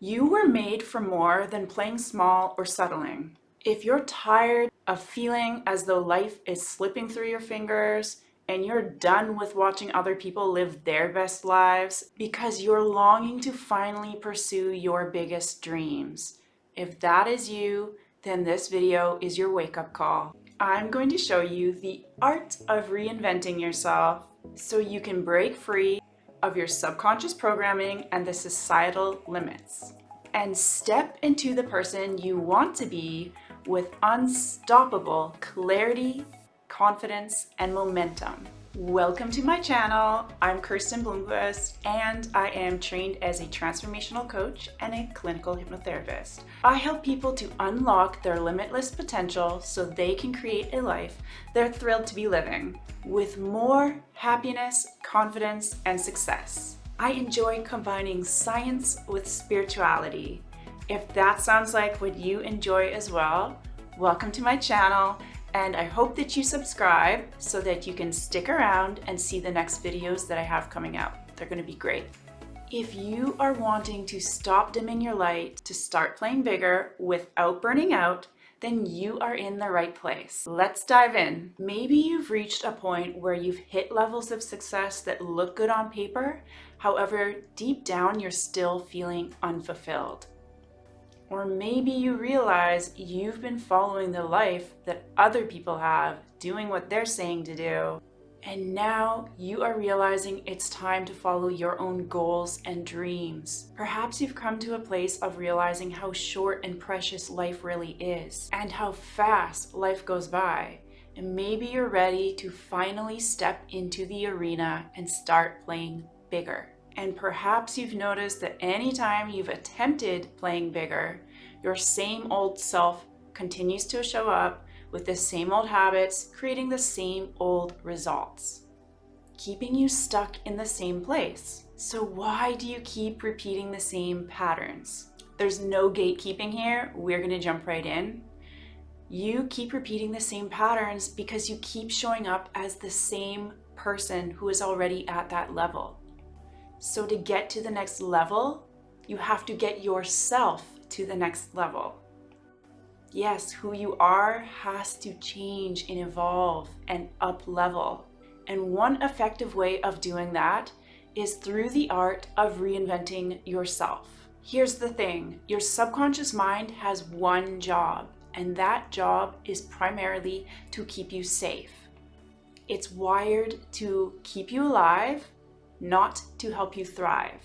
You were made for more than playing small or settling. If you're tired of feeling as though life is slipping through your fingers and you're done with watching other people live their best lives because you're longing to finally pursue your biggest dreams, if that is you, then this video is your wake-up call. I'm going to show you the art of reinventing yourself so you can break free of your subconscious programming and the societal limits, and step into the person you want to be with unstoppable clarity, confidence, and momentum. Welcome to my channel. I'm Kirsten Bloomquist, and I am trained as a transformational coach and a clinical hypnotherapist. I help people to unlock their limitless potential so they can create a life they're thrilled to be living with more happiness, confidence, and success. I enjoy combining science with spirituality. If that sounds like what you enjoy as well, welcome to my channel, and I hope that you subscribe so that you can stick around and see the next videos that I have coming out. They're going to be great. If you are wanting to stop dimming your light, to start playing bigger without burning out, then you are in the right place. Let's dive in. Maybe you've reached a point where you've hit levels of success that look good on paper. However, deep down, you're still feeling unfulfilled. Or maybe you realize you've been following the life that other people have, doing what they're saying to do. And now you are realizing it's time to follow your own goals and dreams. Perhaps you've come to a place of realizing how short and precious life really is, and how fast life goes by. And maybe you're ready to finally step into the arena and start playing bigger. And perhaps you've noticed that anytime you've attempted playing bigger, your same old self continues to show up with the same old habits, creating the same old results, keeping you stuck in the same place. So why do you keep repeating the same patterns? There's no gatekeeping here. We're going to jump right in. You keep repeating the same patterns because you keep showing up as the same person who is already at that level. So to get to the next level, you have to get yourself to the next level. Yes, who you are has to change and evolve and up level. And one effective way of doing that is through the art of reinventing yourself. Here's the thing, your subconscious mind has one job, and that job is primarily to keep you safe. It's wired to keep you alive, not to help you thrive.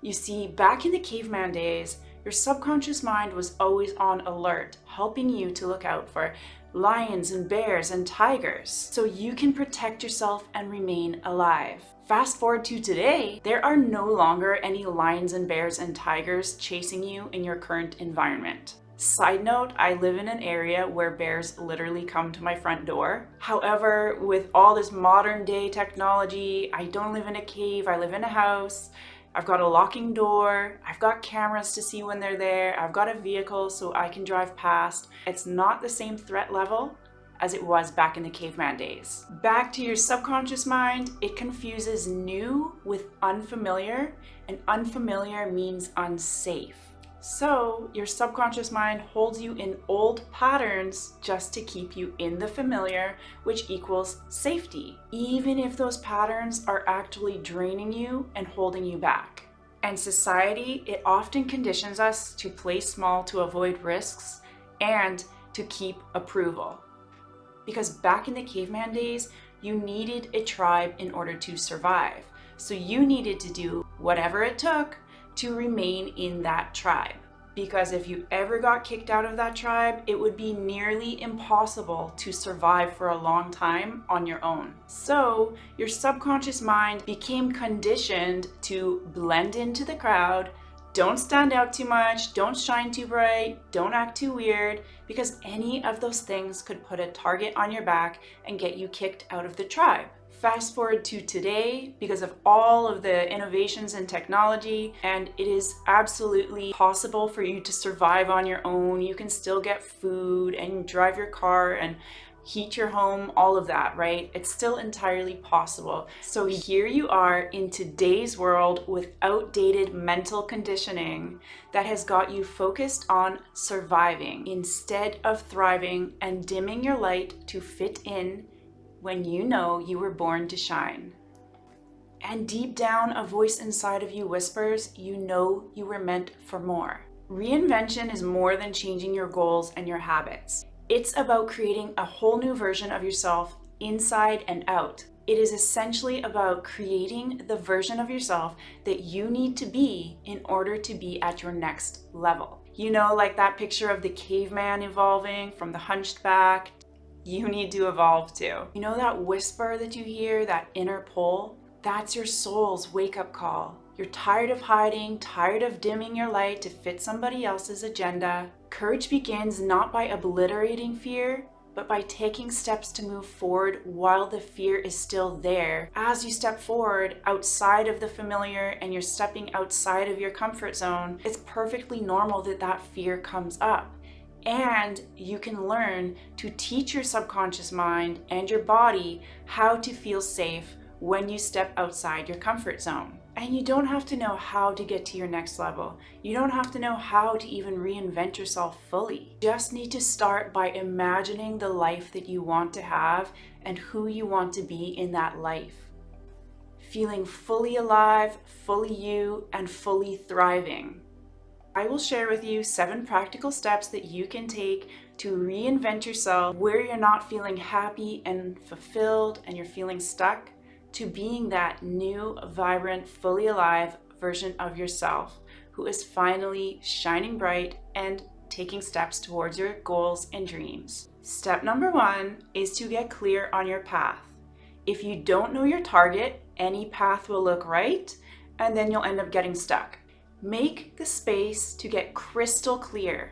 You see, back in the caveman days, your subconscious mind was always on alert, helping you to look out for lions and bears and tigers, so you can protect yourself and remain alive. Fast forward to today, there are no longer any lions and bears and tigers chasing you in your current environment. Side note, I live in an area where bears literally come to my front door. However, with all this modern day technology, I don't live in a cave, I live in a house. I've got a locking door, I've got cameras to see when they're there, I've got a vehicle so I can drive past. It's not the same threat level as it was back in the caveman days. Back to your subconscious mind, it confuses new with unfamiliar, and unfamiliar means unsafe. So your subconscious mind holds you in old patterns just to keep you in the familiar, which equals safety, even if those patterns are actually draining you and holding you back. And society, it often conditions us to play small to avoid risks and to keep approval. Because back in the caveman days, you needed a tribe in order to survive. So you needed to do whatever it took to remain in that tribe. Because if you ever got kicked out of that tribe, it would be nearly impossible to survive for a long time on your own. So your subconscious mind became conditioned to blend into the crowd, don't stand out too much, don't shine too bright, don't act too weird, because any of those things could put a target on your back and get you kicked out of the tribe. Fast forward to today, because of all of the innovations in technology, and it is absolutely possible for you to survive on your own. You can still get food and drive your car and heat your home, all of that, right? It's still entirely possible. So here you are in today's world with outdated mental conditioning that has got you focused on surviving instead of thriving and dimming your light to fit in when you know you were born to shine. And deep down, a voice inside of you whispers, you know you were meant for more. Reinvention is more than changing your goals and your habits. It's about creating a whole new version of yourself inside and out. It is essentially about creating the version of yourself that you need to be in order to be at your next level. You know, like that picture of the caveman evolving from the hunched back. You need to evolve too. You know that whisper that you hear, that inner pull? That's your soul's wake-up call. You're tired of hiding, tired of dimming your light to fit somebody else's agenda. Courage begins not by obliterating fear, but by taking steps to move forward while the fear is still there. As you step forward outside of the familiar and you're stepping outside of your comfort zone, it's perfectly normal that that fear comes up. And you can learn to teach your subconscious mind and your body how to feel safe when you step outside your comfort zone. And you don't have to know how to get to your next level. You don't have to know how to even reinvent yourself fully. You just need to start by imagining the life that you want to have and who you want to be in that life. Feeling fully alive, fully you, and fully thriving. I will share with you 7 practical steps that you can take to reinvent yourself where you're not feeling happy and fulfilled and you're feeling stuck, to being that new, vibrant, fully alive version of yourself who is finally shining bright and taking steps towards your goals and dreams. Step number 1 is to get clear on your path. If you don't know your target, any path will look right, and then you'll end up getting stuck. Make the space to get crystal clear.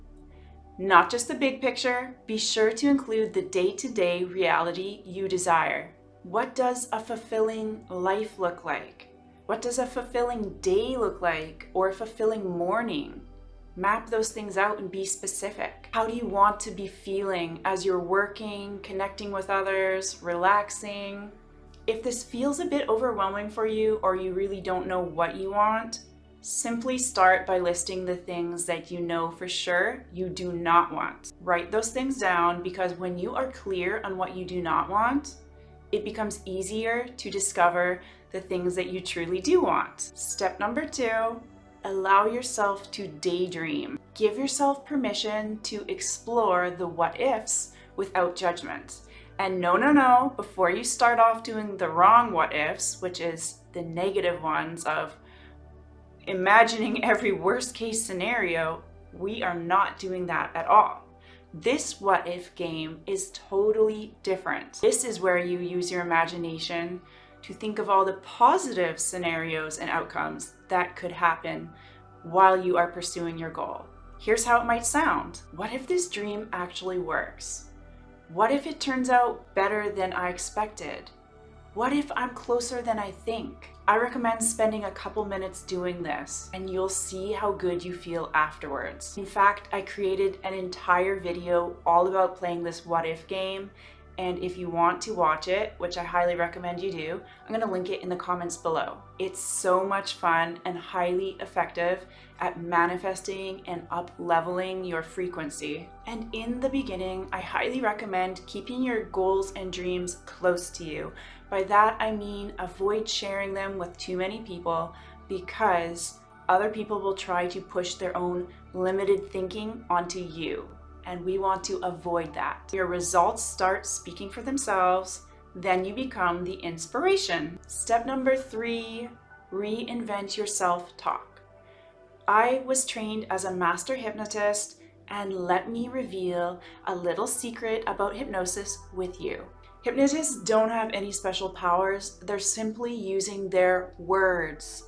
Not just the big picture, be sure to include the day-to-day reality you desire. What does a fulfilling life look like? What does a fulfilling day look like, or a fulfilling morning? Map those things out and be specific. How do you want to be feeling as you're working, connecting with others, relaxing? If this feels a bit overwhelming for you, or you really don't know what you want, simply start by listing the things that you know for sure you do not want. Write those things down, because when you are clear on what you do not want, it becomes easier to discover the things that you truly do want. Step number 2, allow yourself to daydream. Give yourself permission to explore the what ifs without judgment. And no, before you start off doing the wrong what ifs, which is the negative ones of imagining every worst case scenario, we are not doing that at all. This what if game is totally different. This is where you use your imagination to think of all the positive scenarios and outcomes that could happen while you are pursuing your goal. Here's how it might sound. What if this dream actually works? What if it turns out better than I expected? What if I'm closer than I think? I recommend spending a couple minutes doing this, and you'll see how good you feel afterwards. In fact, I created an entire video all about playing this what if game, and if you want to watch it, which I highly recommend you do, I'm gonna link it in the comments below. It's so much fun and highly effective at manifesting and up-leveling your frequency. And in the beginning, I highly recommend keeping your goals and dreams close to you. By that, I mean avoid sharing them with too many people, because other people will try to push their own limited thinking onto you. And we want to avoid that. Your results start speaking for themselves, then you become the inspiration. Step number 3, reinvent your self-talk. I was trained as a master hypnotist, and let me reveal a little secret about hypnosis with you. Hypnotists don't have any special powers. They're simply using their words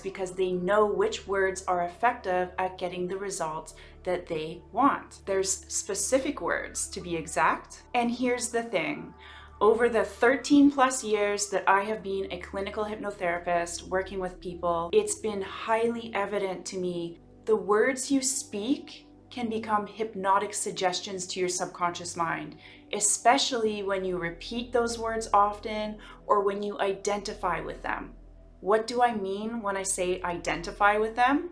because they know which words are effective at getting the results that they want. There's specific words, to be exact. And here's the thing. Over the 13 plus years that I have been a clinical hypnotherapist working with people, it's been highly evident to me the words you speak can become hypnotic suggestions to your subconscious mind, especially when you repeat those words often or when you identify with them. What do I mean when I say identify with them?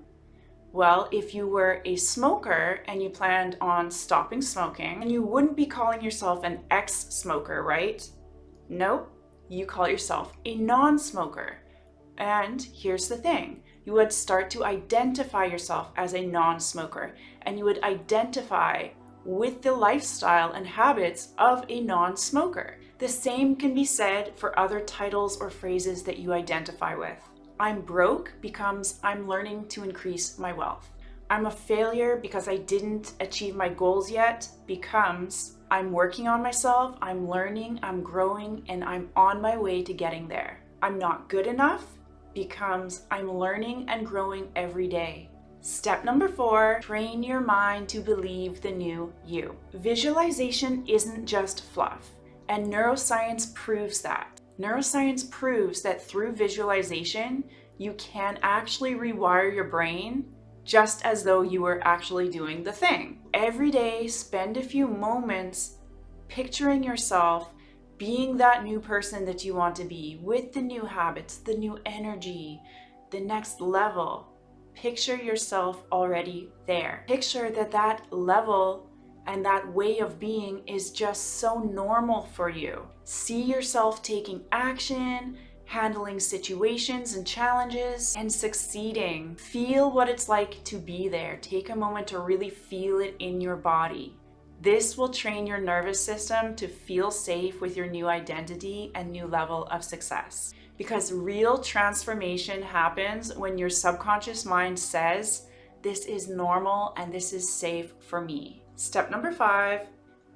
Well, if you were a smoker and you planned on stopping smoking, and you wouldn't be calling yourself an ex-smoker, right? Nope, you call yourself a non-smoker. And here's the thing, you would start to identify yourself as a non-smoker, and you would identify with the lifestyle and habits of a non-smoker. The same can be said for other titles or phrases that you identify with. I'm broke becomes I'm learning to increase my wealth. I'm a failure because I didn't achieve my goals yet becomes I'm working on myself, I'm learning, I'm growing, and I'm on my way to getting there. I'm not good enough becomes I'm learning and growing every day. Step number 4, train your mind to believe the new you. Visualization isn't just fluff, and neuroscience proves that. Neuroscience proves that through visualization, you can actually rewire your brain just as though you were actually doing the thing. Every day, spend a few moments picturing yourself being that new person that you want to be, with the new habits, the new energy, the next level. Picture yourself already there. Picture that level and that way of being is just so normal for you. See yourself taking action, handling situations and challenges, and succeeding. Feel what it's like to be there. Take a moment to really feel it in your body. This will train your nervous system to feel safe with your new identity and new level of success. Because real transformation happens when your subconscious mind says, this is normal and this is safe for me. Step number 5,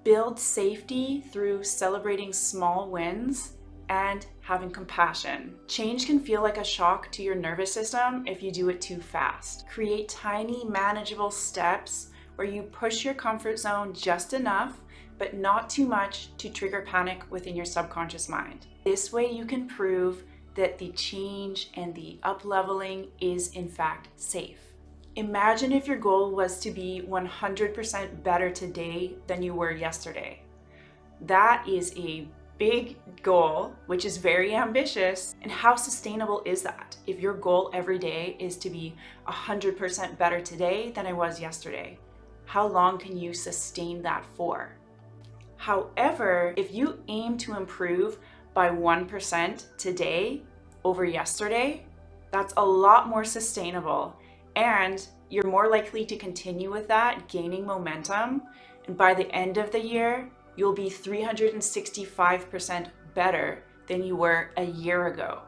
build safety through celebrating small wins and having compassion. Change can feel like a shock to your nervous system if you do it too fast. Create tiny, manageable steps where you push your comfort zone just enough, but not too much to trigger panic within your subconscious mind. This way you can prove that the change and the up-leveling is in fact safe. Imagine if your goal was to be 100% better today than you were yesterday. That is a big goal, which is very ambitious. And how sustainable is that? If your goal every day is to be 100% better today than I was yesterday, how long can you sustain that for? However, if you aim to improve by 1% today over yesterday, that's a lot more sustainable. And you're more likely to continue with that, gaining momentum. And by the end of the year, you'll be 365% better than you were a year ago.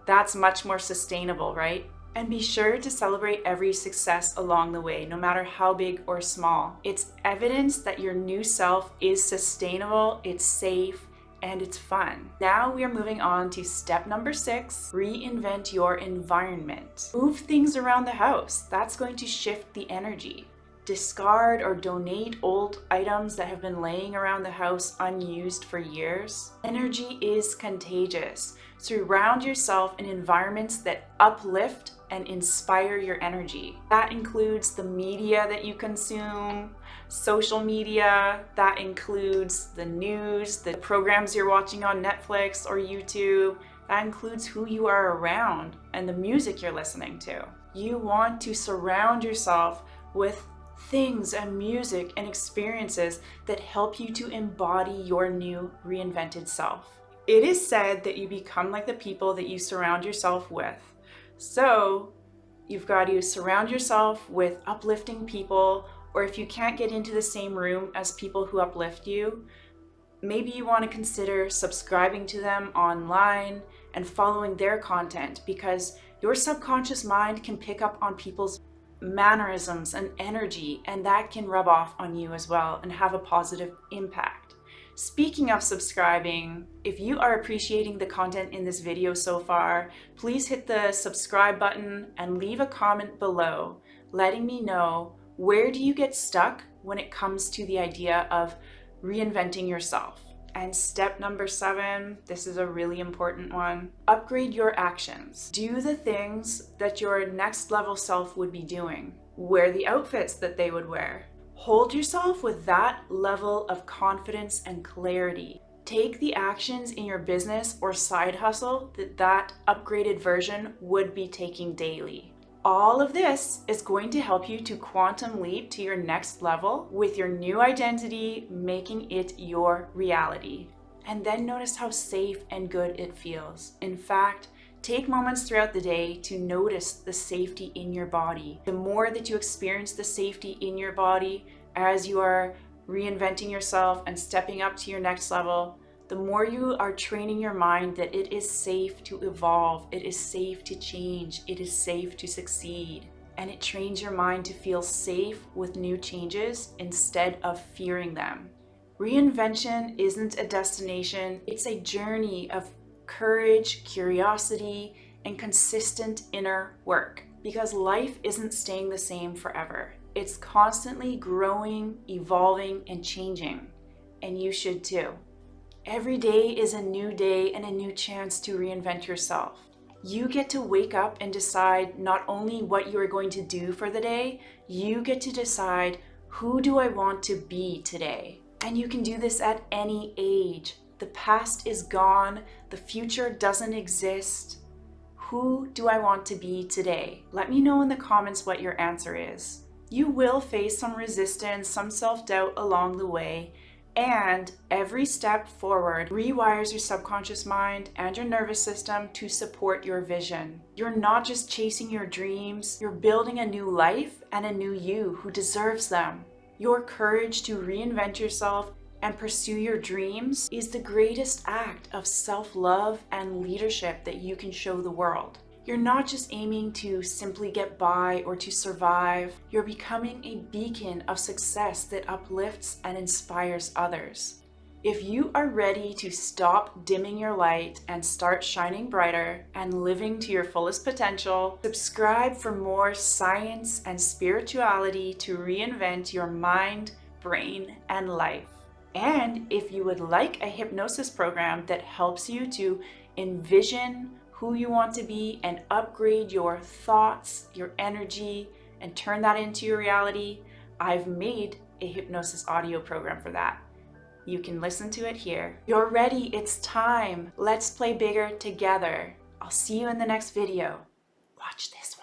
That's much more sustainable, right? And be sure to celebrate every success along the way, no matter how big or small. It's evidence that your new self is sustainable, it's safe, and it's fun. Now we are moving on to step number 6, reinvent your environment. Move things around the house. That's going to shift the energy. Discard or donate old items that have been laying around the house unused for years. Energy is contagious. Surround yourself in environments that uplift and inspire your energy. That includes the media that you consume, social media, that includes the news, the programs you're watching on Netflix or YouTube, that includes who you are around and the music you're listening to. You want to surround yourself with things and music and experiences that help you to embody your new reinvented self. It is said that you become like the people that you surround yourself with. So you've got to surround yourself with uplifting people, or if you can't get into the same room as people who uplift you, maybe you want to consider subscribing to them online and following their content, because your subconscious mind can pick up on people's mannerisms and energy, and that can rub off on you as well and have a positive impact. Speaking of subscribing, if you are appreciating the content in this video so far, please hit the subscribe button and leave a comment below letting me know, where do you get stuck when it comes to the idea of reinventing yourself? And step number 7, this is a really important one. Upgrade your actions. Do the things that your next level self would be doing. Wear the outfits that they would wear. Hold yourself with that level of confidence and clarity. Take the actions in your business or side hustle that upgraded version would be taking daily. All of this is going to help you to quantum leap to your next level with your new identity, making it your reality. And then notice how safe and good it feels. In fact, take moments throughout the day to notice the safety in your body. The more that you experience the safety in your body as you are reinventing yourself and stepping up to your next level, the more you are training your mind that it is safe to evolve, it is safe to change, it is safe to succeed. And it trains your mind to feel safe with new changes instead of fearing them. Reinvention isn't a destination, it's a journey of courage, curiosity, and consistent inner work. Because life isn't staying the same forever. It's constantly growing, evolving, and changing. And you should too. Every day is a new day and a new chance to reinvent yourself. You get to wake up and decide not only what you are going to do for the day, you get to decide, who do I want to be today? And you can do this at any age. The past is gone. The future doesn't exist. Who do I want to be today? Let me know in the comments what your answer is. You will face some resistance, some self-doubt along the way, and every step forward rewires your subconscious mind and your nervous system to support your vision. You're not just chasing your dreams, you're building a new life and a new you who deserves them. Your courage to reinvent yourself and pursue your dreams is the greatest act of self-love and leadership that you can show the world. You're not just aiming to simply get by or to survive, you're becoming a beacon of success that uplifts and inspires others. If you are ready to stop dimming your light and start shining brighter and living to your fullest potential, subscribe for more science and spirituality to reinvent your mind, brain, and life. And if you would like a hypnosis program that helps you to envision who you want to be and upgrade your thoughts, your energy, and turn that into your reality, I've made a hypnosis audio program for that. You can listen to it here. You're ready, it's time. Let's play bigger together. I'll see you in the next video. Watch this